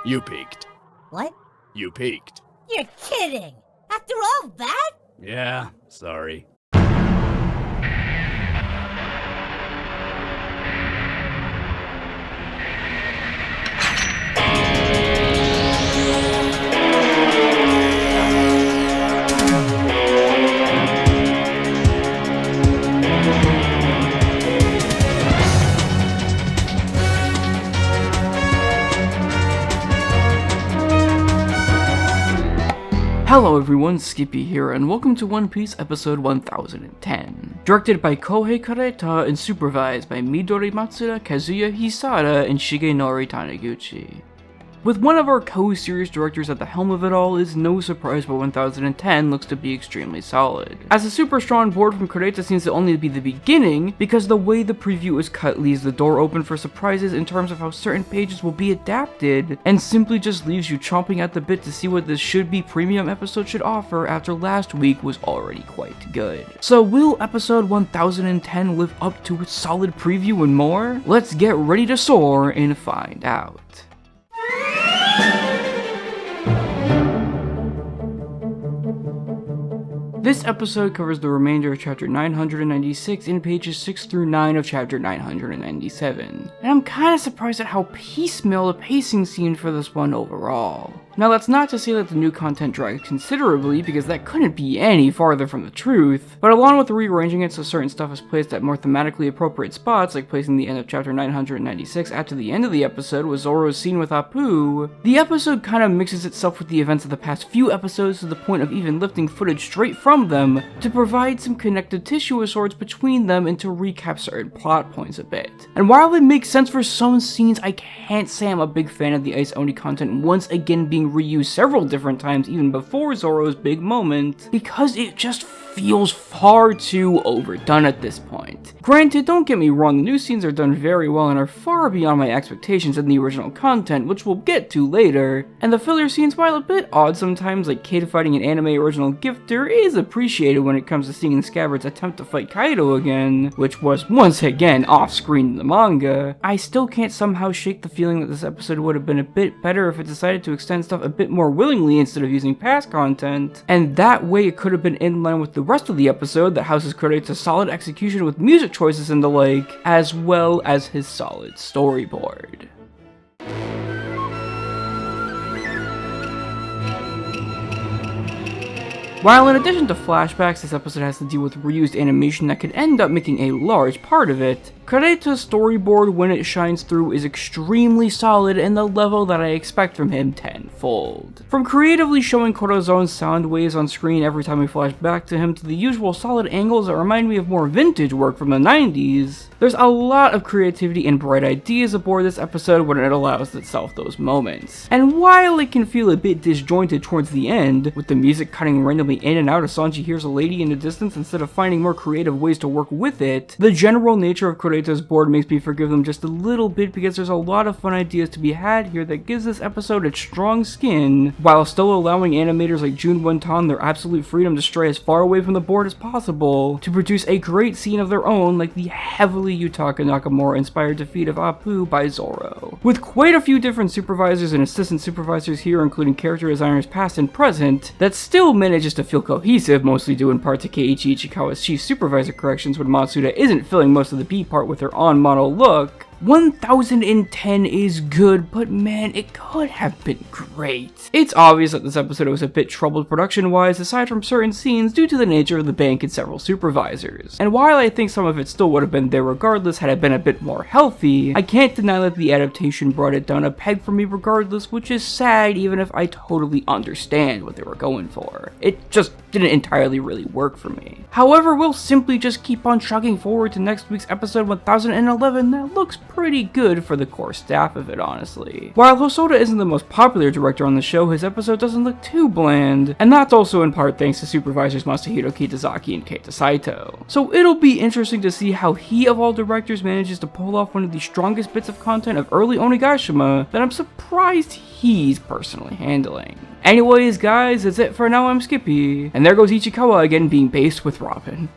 You peaked. What? You peaked. You're kidding! After all that? Yeah, sorry. Hello everyone, Skippy here, and welcome to One Piece episode 1010. Directed by Kohei Kureta and supervised by Midori Matsuda, Kazuya Hisada, and Shigenori Taniguchi. With one of our co-series directors at the helm of it all, it is no surprise why 1010 looks to be extremely solid. As a super strong board from Kureta seems to only be the beginning, because the way the preview is cut leaves the door open for surprises in terms of how certain pages will be adapted, and simply just leaves you chomping at the bit to see what this should-be premium episode should offer after last week was already quite good. So will episode 1010 live up to its solid preview and more? Let's get ready to soar and find out. This episode covers the remainder of chapter 996 in pages 6 through 9 of chapter 997. And I'm kinda surprised at how piecemeal the pacing seemed for this one overall. Now that's not to say that the new content dragged considerably, because that couldn't be any farther from the truth, but along with rearranging it so certain stuff is placed at more thematically appropriate spots, like placing the end of chapter 996 after the end of the episode with Zoro's scene with Apoo, the episode kinda mixes itself with the events of the past few episodes to the point of even lifting footage straight from them to provide some connective tissue of sorts between them and to recap certain plot points a bit. And while it makes sense for some scenes, I can't say I'm a big fan of the Ice Oni content once again being reused several different times even before Zoro's big moment, because it just feels far too overdone at this point. Granted, don't get me wrong, the new scenes are done very well and are far beyond my expectations in the original content, which we'll get to later, and the filler scenes, while a bit odd sometimes, like Kid fighting an anime original Gifter, is appreciated when it comes to seeing the Scabbard's attempt to fight Kaido again, which was once again off-screen in the manga. I still can't somehow shake the feeling that this episode would have been a bit better if it decided to extend stuff a bit more willingly instead of using past content, and that way it could have been in line with the rest of the episode that houses Kureta's solid execution with music choices and the like, as well as his solid storyboard. While in addition to flashbacks, this episode has to deal with reused animation that could end up making a large part of it, Kureta's storyboard, when it shines through, is extremely solid and the level that I expect from him tenfold. From creatively showing Corazone's sound waves on screen every time we flash back to him to the usual solid angles that remind me of more vintage work from the 90s, there's a lot of creativity and bright ideas aboard this episode when it allows itself those moments. And while it can feel a bit disjointed towards the end, with the music cutting randomly in and out as Sanji hears a lady in the distance instead of finding more creative ways to work with it, the general nature of Kureta's board makes me forgive them just a little bit, because there's a lot of fun ideas to be had here that gives this episode its strong skin, while still allowing animators like Jun Wonton their absolute freedom to stray as far away from the board as possible to produce a great scene of their own, like the heavily Yutaka Nakamura inspired defeat of Apoo by Zoro. With quite a few different supervisors and assistant supervisors here, including character designers past and present, that still manages to feel cohesive, mostly due in part to Keiichi Ichikawa's chief supervisor corrections when Matsuda isn't filling most of the B part with her on-model look. 1010 is good, but man, it could have been great. It's obvious that this episode was a bit troubled production-wise, aside from certain scenes, due to the nature of the bank and several supervisors. And while I think some of it still would have been there regardless had it been a bit more healthy, I can't deny that the adaptation brought it down a peg for me regardless, which is sad even if I totally understand what they were going for. It just didn't entirely really work for me. However, we'll simply just keep on chugging forward to next week's episode 1011 that looks pretty good for the core staff of it, honestly. While Hosoda isn't the most popular director on the show, his episode doesn't look too bland, and that's also in part thanks to supervisors Masahiro Kitazaki and Keita Saito. So it'll be interesting to see how he of all directors manages to pull off one of the strongest bits of content of early Onigashima that I'm surprised he's personally handling. Anyways guys, that's it for now. I'm Skippy, and there goes Ichikawa again being based with Robin.